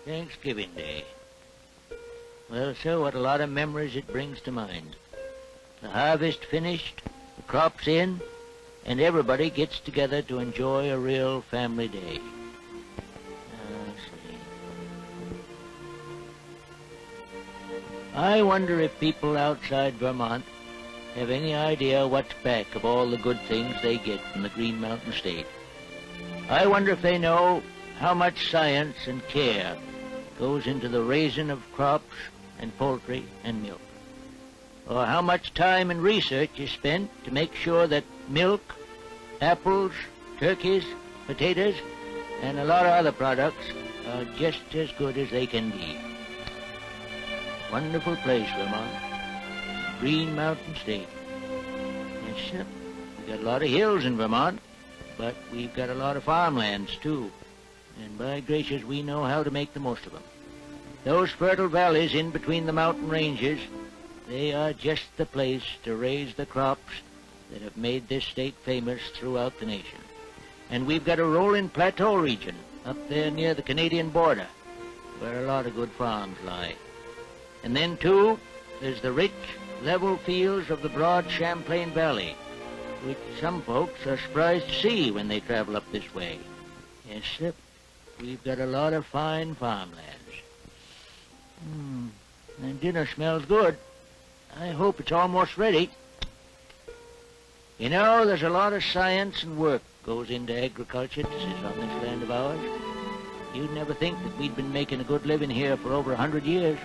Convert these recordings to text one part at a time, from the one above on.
Thanksgiving Day. Well, sir, what a lot of memories it brings to mind. The harvest finished, the crops in, and everybody gets together to enjoy a real family day. Let's see. I wonder if people outside Vermont have any idea what's back of all the good things they get from the Green Mountain State. I wonder if they know how much science and care goes into the raising of crops and poultry and milk, or how much time and research is spent to make sure that milk, apples, turkeys, potatoes, and a lot of other products are just as good as they can be. Wonderful place, Vermont. Green Mountain State. Yes, we've got a lot of hills in Vermont, but we've got a lot of farmlands, too. And by gracious, we know how to make the most of them. Those fertile valleys in between the mountain ranges, they are just the place to raise the crops that have made this state famous throughout the nation. And we've got a rolling plateau region up there near the Canadian border, where a lot of good farms lie. And then, too, there's the rich, level fields of the broad Champlain Valley, which some folks are surprised to see when they travel up this way. Yes, sir. We've got a lot of fine farmlands. And dinner smells good. I hope it's almost ready. You know, there's a lot of science and work goes into agriculture on this land of ours. You'd never think that we'd been making a good living here for over 100 years.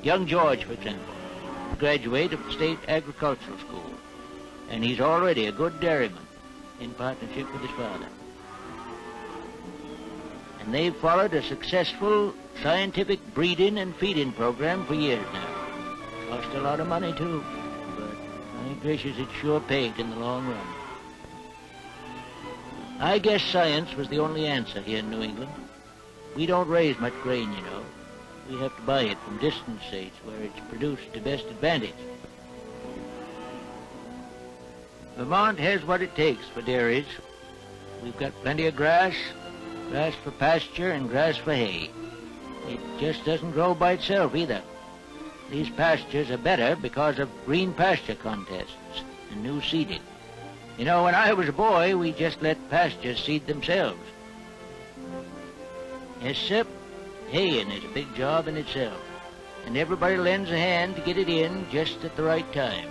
Young George, for example, graduate of the State Agricultural School, and he's already a good dairyman in partnership with his father. And they've followed a successful scientific breeding and feeding program for years now. Cost a lot of money, too, but my gracious, it sure paid in the long run. I guess science was the only answer here in New England. We don't raise much grain, you know. We have to buy it from distant states where it's produced to best advantage. Vermont has what it takes for dairies. We've got plenty of grass, grass for pasture and grass for hay. It just doesn't grow by itself either. These pastures are better because of green pasture contests and new seeding. You know, when I was a boy, we just let pastures seed themselves. Yes, sir. Haying is a big job in itself, and everybody lends a hand to get it in just at the right time.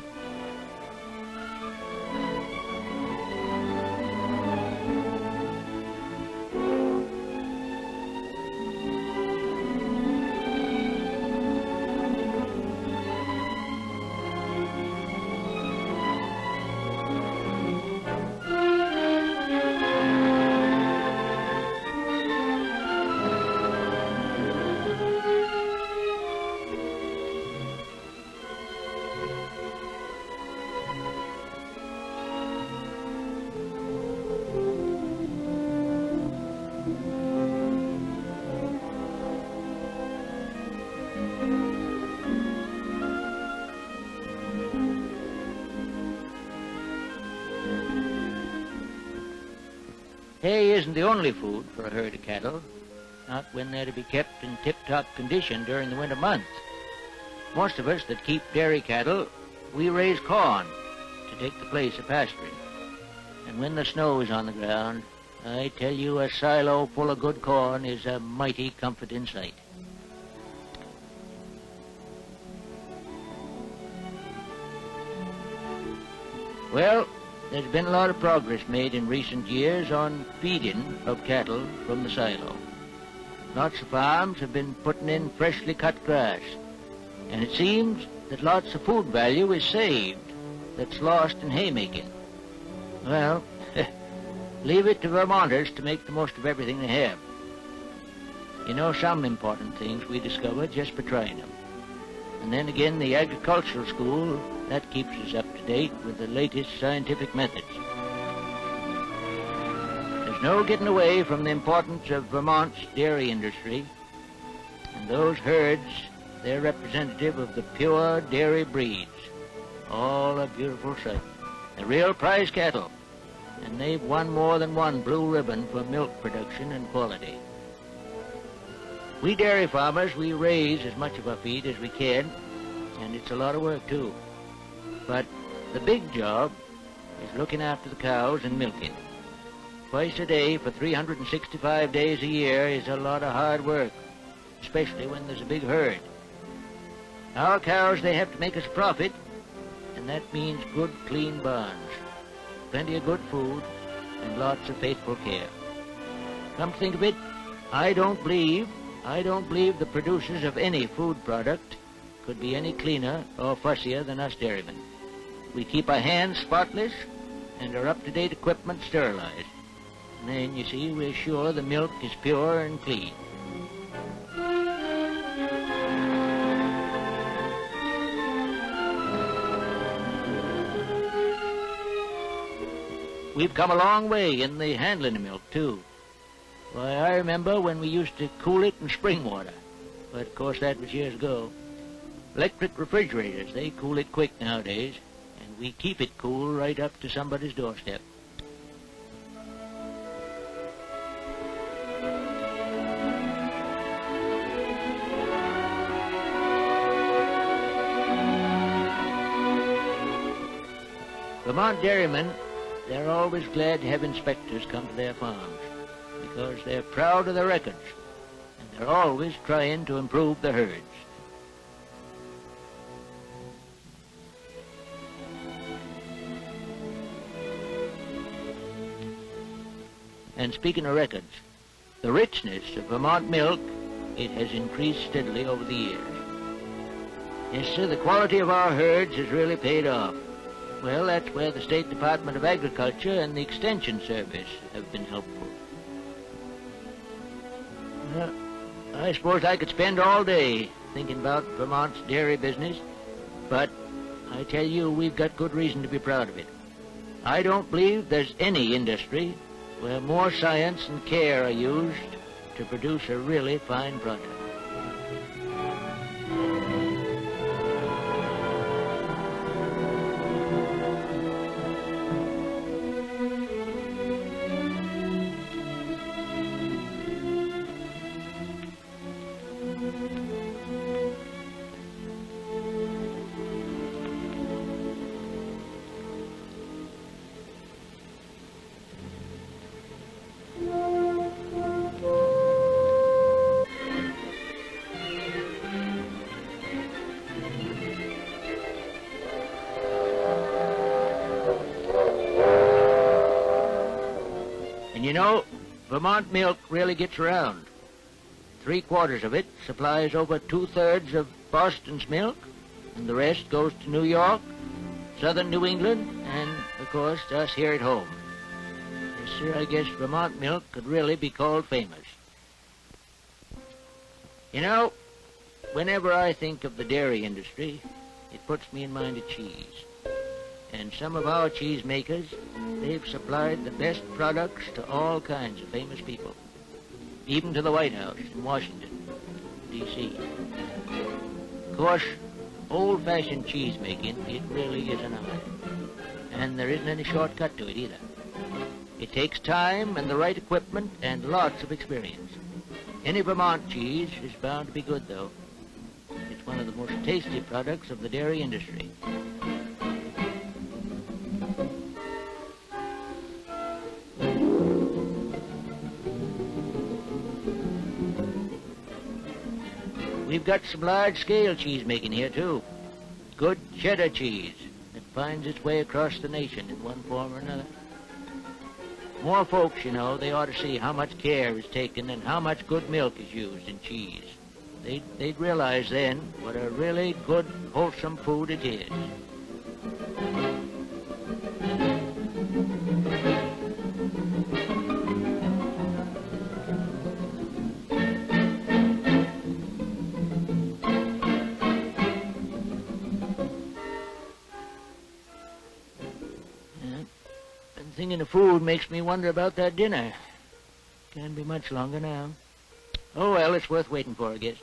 Hay isn't the only food for a herd of cattle, not when they're to be kept in tip-top condition during the winter months. Most of us that keep dairy cattle, we raise corn to take the place of pasturing. And when the snow is on the ground, I tell you, a silo full of good corn is a mighty comforting sight. Well, there's been a lot of progress made in recent years on feeding of cattle from the silo. Lots of farms have been putting in freshly cut grass, and it seems that lots of food value is saved that's lost in haymaking. Well, leave it to Vermonters to make the most of everything they have. You know, some important things we discover just by trying them. And then again, the agricultural school, that keeps us up to date with the latest scientific methods. There's no getting away from the importance of Vermont's dairy industry. And those herds, they're representative of the pure dairy breeds. All a beautiful sight. They're real prize cattle. And they've won more than one blue ribbon for milk production and quality. We dairy farmers, we raise as much of our feed as we can, and it's a lot of work too. But the big job is looking after the cows and milking. Twice a day for 365 days a year is a lot of hard work, especially when there's a big herd. Our cows, they have to make us a profit, and that means good, clean barns, plenty of good food, and lots of faithful care. Come to think of it, I don't believe the producers of any food product could be any cleaner or fussier than us dairymen. We keep our hands spotless and our up-to-date equipment sterilized. And then, you see, we're sure the milk is pure and clean. We've come a long way in the handling of milk, too. Why, I remember when we used to cool it in spring water. But, of course, that was years ago. Electric refrigerators, they cool it quick nowadays, and we keep it cool right up to somebody's doorstep. Vermont dairymen, they're always glad to have inspectors come to their farms, because they're proud of their records, and they're always trying to improve the herds. And speaking of records, the richness of Vermont milk, it has increased steadily over the years. Yes, sir, the quality of our herds has really paid off. Well, that's where the State Department of Agriculture and the Extension Service have been helpful. I suppose I could spend all day thinking about Vermont's dairy business, but I tell you, we've got good reason to be proud of it. I don't believe there's any industry where more science and care are used to produce a really fine product. And you know, Vermont milk really gets around. 3/4 of it supplies over 2/3 of Boston's milk, and the rest goes to New York, southern New England, and, of course, to us here at home. Yes, sir, I guess Vermont milk could really be called famous. You know, whenever I think of the dairy industry, it puts me in mind of cheese. And some of our cheese makers, they've supplied the best products to all kinds of famous people, even to the White House in Washington, D.C. Of course, old-fashioned cheese making, it really is an art. And there isn't any shortcut to it either. It takes time and the right equipment and lots of experience. Any Vermont cheese is bound to be good, though. It's one of the most tasty products of the dairy industry. We've got some large-scale cheese making here, too. Good cheddar cheese that finds its way across the nation in one form or another. More folks, you know, they ought to see how much care is taken and how much good milk is used in cheese. They'd realize then what a really good, wholesome food it is. Thinking of food makes me wonder about that dinner. Can't be much longer now. Oh, well, it's worth waiting for, I guess.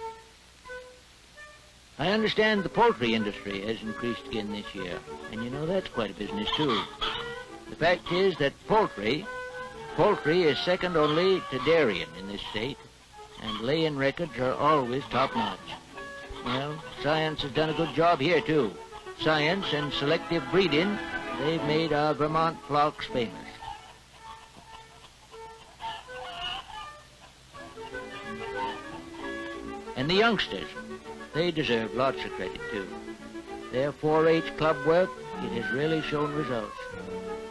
I understand the poultry industry has increased again this year, and you know that's quite a business, too. The fact is that poultry is second only to dairying in this state, and laying records are always top-notch. Well, science has done a good job here, too. Science and selective breeding, they've made our Vermont flocks famous. And the youngsters, they deserve lots of credit, too. Their 4-H club work, it has really shown results.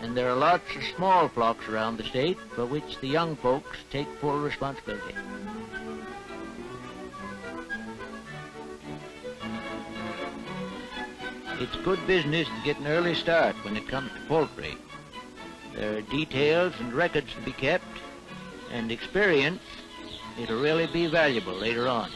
And there are lots of small flocks around the state for which the young folks take full responsibility. It's good business to get an early start when it comes to poultry. There are details and records to be kept, and experience, it'll really be valuable later on.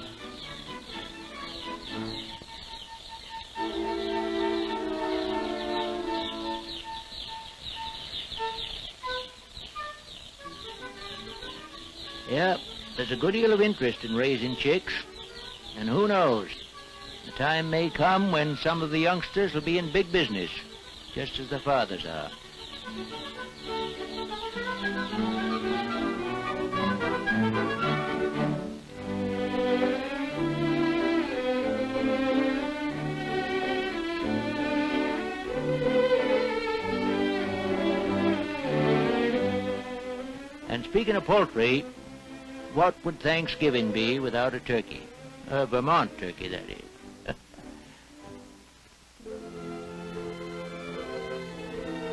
Yeah, there's a good deal of interest in raising chicks, and who knows, the time may come when some of the youngsters will be in big business, just as their fathers are. And speaking of poultry, what would Thanksgiving be without a turkey? A Vermont turkey, that is.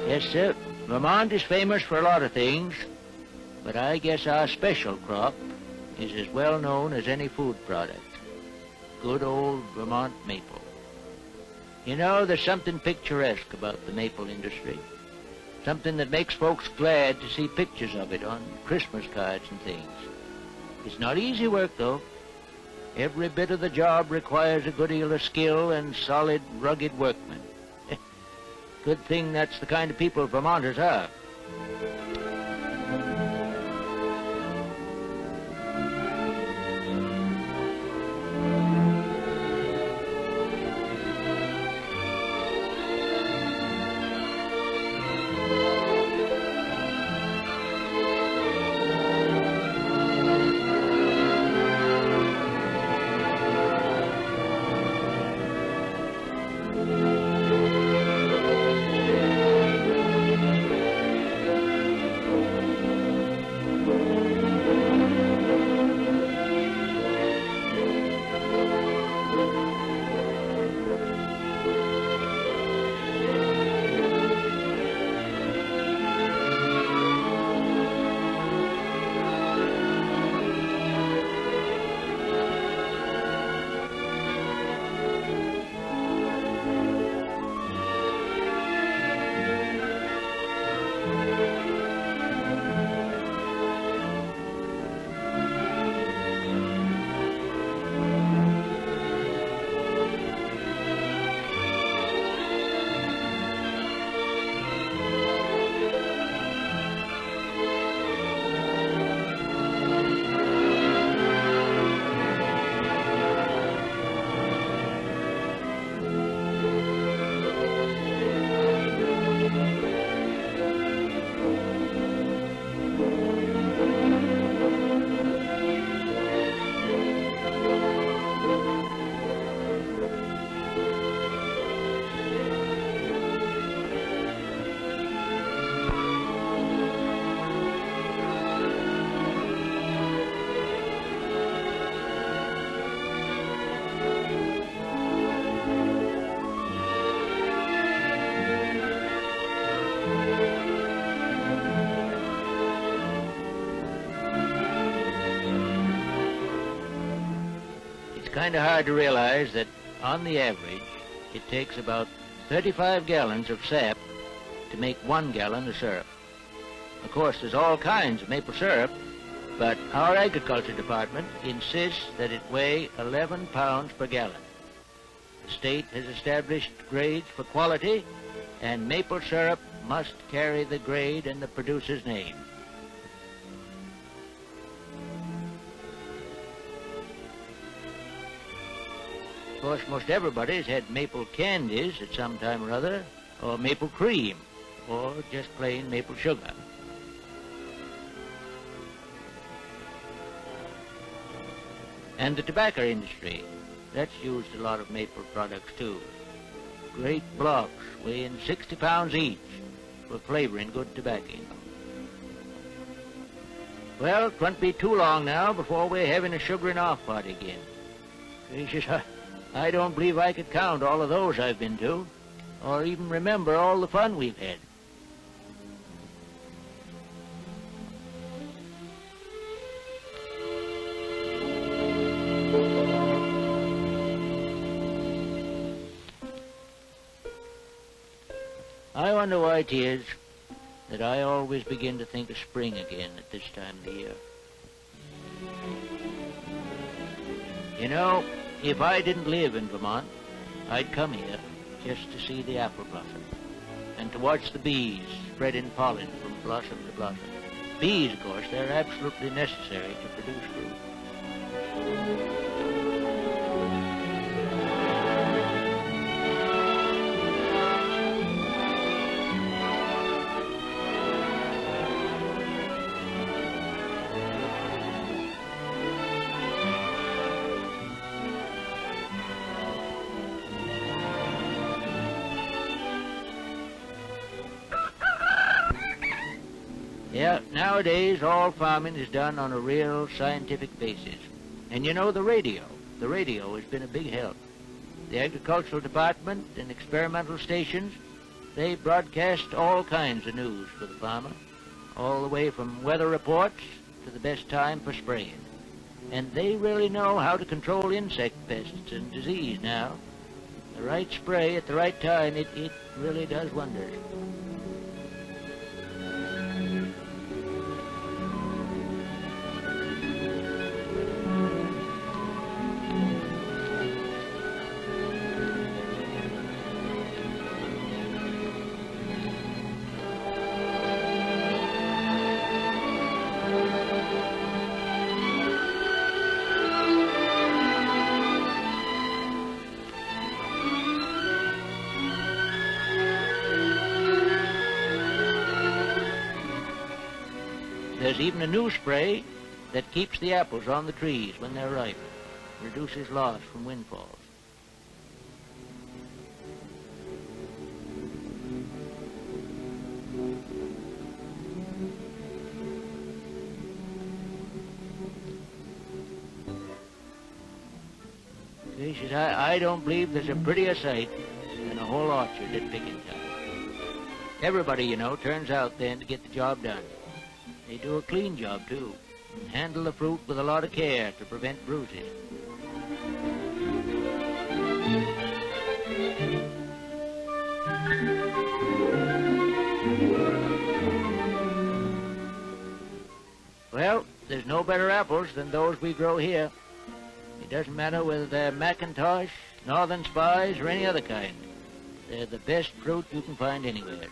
Yes, sir. Vermont is famous for a lot of things, but I guess our special crop is as well known as any food product. Good old Vermont maple. You know, there's something picturesque about the maple industry. Something that makes folks glad to see pictures of it on Christmas cards and things. It's not easy work, though. Every bit of the job requires a good deal of skill and solid, rugged workmen. Good thing that's the kind of people Vermonters are. Kind of hard to realize that, on the average, it takes about 35 gallons of sap to make 1 gallon of syrup. Of course, there's all kinds of maple syrup, but our agriculture department insists that it weigh 11 pounds per gallon. The state has established grades for quality, and maple syrup must carry the grade and the producer's name. Of course, most everybody's had maple candies at some time or other, or maple cream, or just plain maple sugar. And the tobacco industry, that's used a lot of maple products too. Great blocks weighing 60 pounds each for flavoring good tobacco. Well, 'twon't be too long now before we're having a sugaring off party again. Gracious, I don't believe I could count all of those I've been to, or even remember all the fun we've had. I wonder why it is that I always begin to think of spring again at this time of the year. You know, if I didn't live in Vermont, I'd come here just to see the apple blossom and to watch the bees spreading pollen from blossom to blossom. Bees, of course, they're absolutely necessary to produce fruit. Yeah, nowadays all farming is done on a real scientific basis. And you know, the radio has been a big help. The agricultural department and experimental stations, they broadcast all kinds of news for the farmer, all the way from weather reports to the best time for spraying. And they really know how to control insect pests and disease now. The right spray at the right time, it really does wonders. There's even a new spray that keeps the apples on the trees when they're ripe, reduces loss from windfalls. Gracious, I don't believe there's a prettier sight than a whole orchard at picking time. Everybody, you know, turns out then to get the job done. They do a clean job, too, and handle the fruit with a lot of care to prevent bruises. Well, there's no better apples than those we grow here. It doesn't matter whether they're Macintosh, Northern Spies, or any other kind. They're the best fruit you can find anywhere.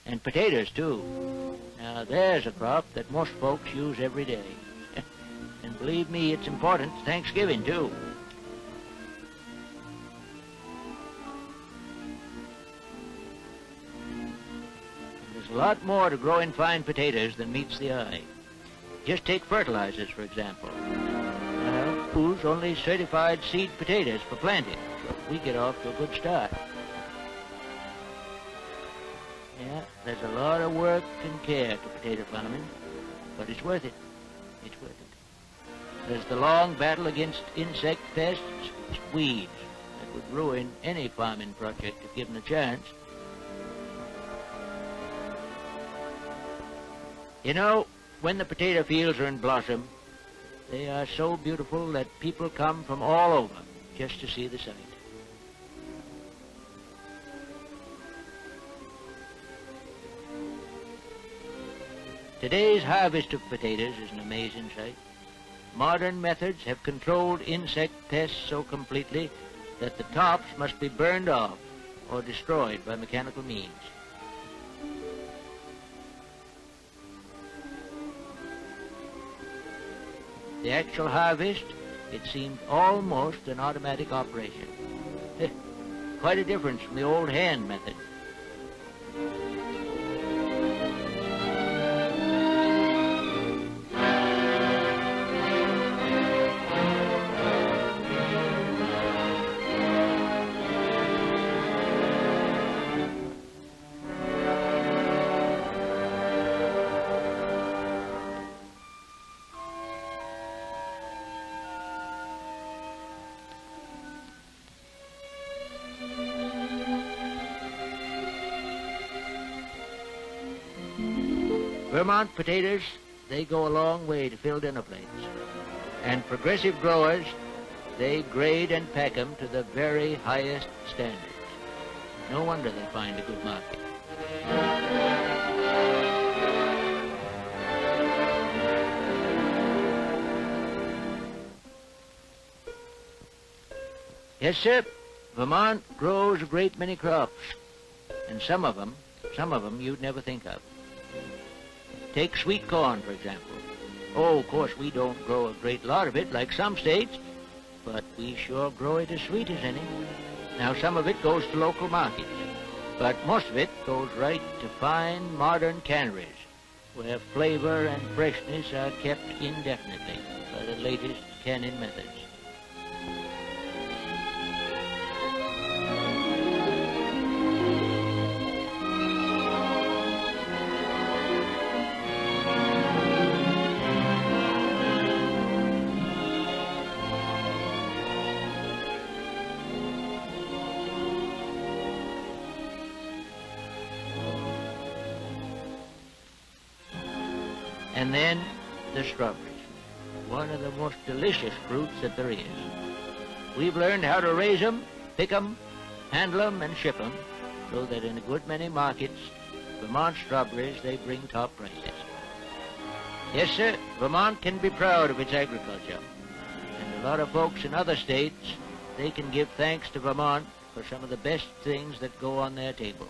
And potatoes, too. Now, there's a crop that most folks use every day. And believe me, it's important to Thanksgiving, too. There's a lot more to growing fine potatoes than meets the eye. Just take fertilizers, for example. Well, who's only certified seed potatoes for planting, so we get off to a good start. Yeah, there's a lot of work and care to potato farming, but it's worth it. It's worth it. There's the long battle against insect pests, weeds, that would ruin any farming project if given a chance. You know, when the potato fields are in blossom, they are so beautiful that people come from all over just to see the sight. Today's harvest of potatoes is an amazing sight. Modern methods have controlled insect pests so completely that the tops must be burned off or destroyed by mechanical means. The actual harvest, it seems almost an automatic operation. Quite a difference from the old hand method. Vermont potatoes, they go a long way to fill dinner plates. And progressive growers, they grade and pack them to the very highest standards. No wonder they find a good market. Yes, sir, Vermont grows a great many crops. And some of them you'd never think of. Take sweet corn, for example. Oh, of course, we don't grow a great lot of it like some states, but we sure grow it as sweet as any. Now, some of it goes to local markets, but most of it goes right to fine, modern canneries, where flavor and freshness are kept indefinitely by the latest canning methods. And then the strawberries, one of the most delicious fruits that there is. We've learned how to raise them, pick them, handle them, and ship them, so that in a good many markets, Vermont strawberries, they bring top prices. Yes, sir, Vermont can be proud of its agriculture. And a lot of folks in other states, they can give thanks to Vermont for some of the best things that go on their table.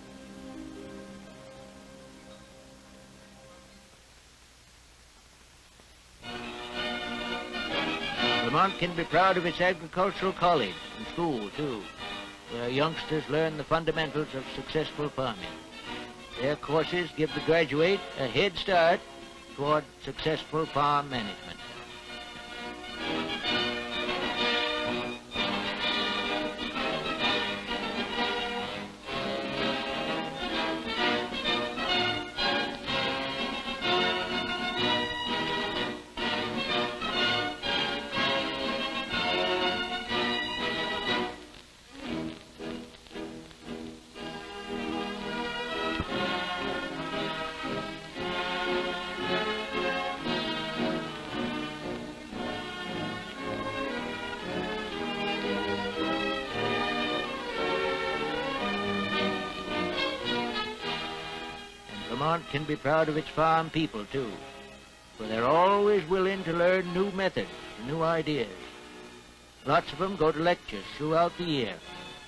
Vermont can be proud of its agricultural college and school, too, where youngsters learn the fundamentals of successful farming. Their courses give the graduate a head start toward successful farm management. Vermont can be proud of its farm people, too, for they're always willing to learn new methods, new ideas. Lots of them go to lectures throughout the year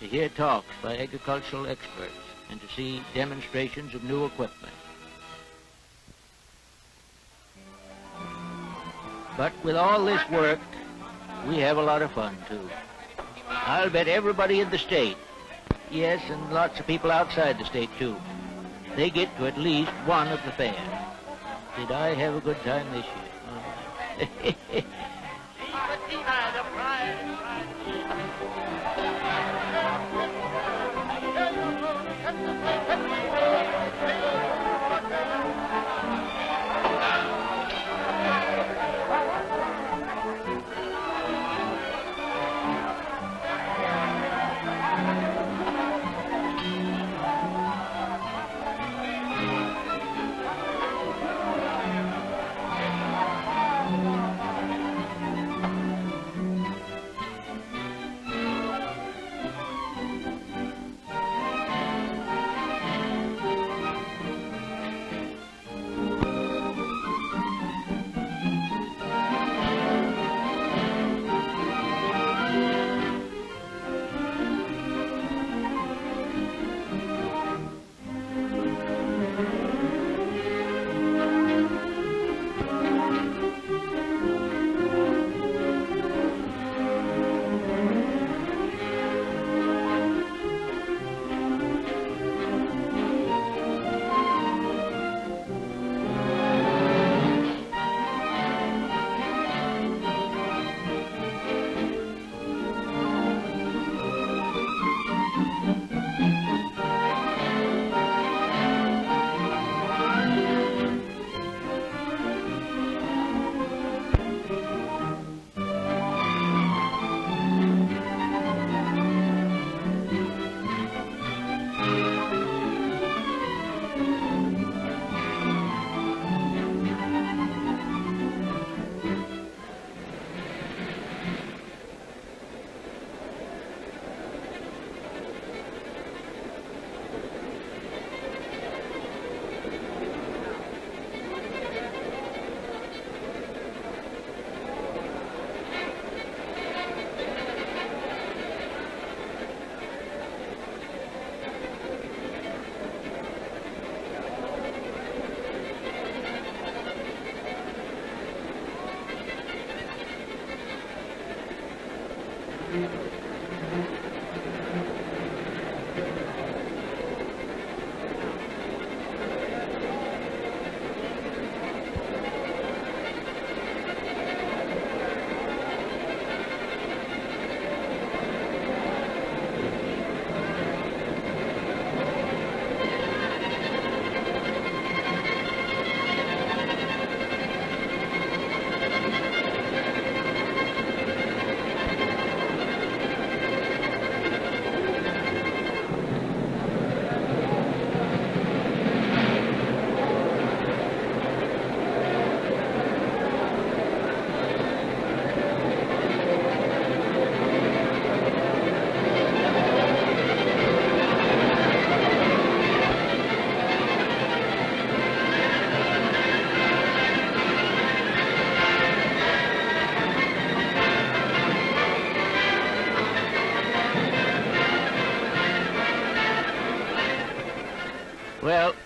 to hear talks by agricultural experts and to see demonstrations of new equipment. But with all this work, we have a lot of fun, too. I'll bet everybody in the state, yes, and lots of people outside the state, too, they get to at least one of the fairs. Did I have a good time this year? Well,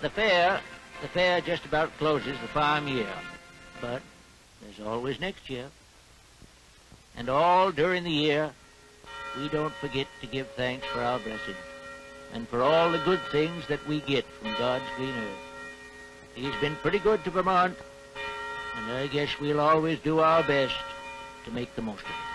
the fair just about closes the farm year, but there's always next year. And all during the year, we don't forget to give thanks for our blessings and for all the good things that we get from God's green earth. He's been pretty good to Vermont, and I guess we'll always do our best to make the most of it.